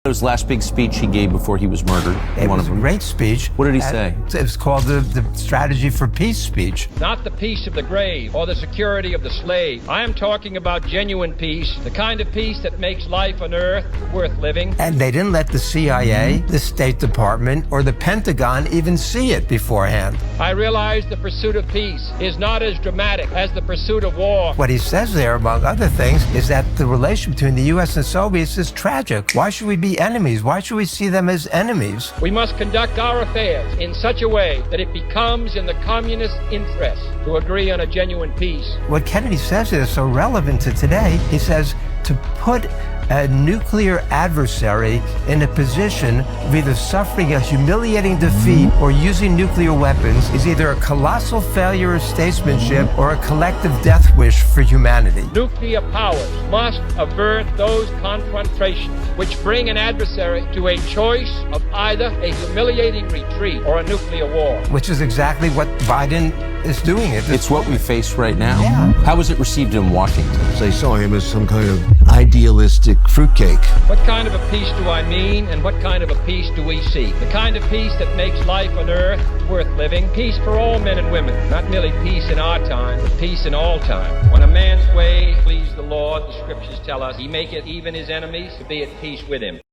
It was the last big speech he gave before he was murdered. It was a great speech. What did he say? It was called the Strategy for Peace speech. Not the peace of the grave or the security of the slave. I am talking about genuine peace, the kind of peace that makes life on earth worth living. And they didn't let the CIA, the State Department, or the Pentagon even see it beforehand. I realize the pursuit of peace is not as dramatic as the pursuit of war. What he says there, among other things, is that the relation between the U.S. and Soviets is tragic. Why should we be enemies? Why should we see them as enemies? We must conduct our affairs in such a way that it becomes in the communist interest to agree on a genuine peace. What Kennedy says is so relevant to today. He says to put a nuclear adversary in a position of either suffering a humiliating defeat or using nuclear weapons is either a colossal failure of statesmanship or a collective death wish for humanity. Nuclear powers must avert those confrontations which bring an adversary to a choice of either a humiliating retreat or a nuclear war. Which is exactly what Biden is doing. It's what we face right now. Yeah. How was it received in Washington? They saw him as some kind of idealistic fruitcake. What kind of a peace do I mean, and what kind of a peace do we seek? The kind of peace that makes life on earth worth living. Peace for all men and women. Not merely peace in our time, but peace in all time. When a man's way please the Lord, the scriptures tell us, he maketh even his enemies to be at peace with him.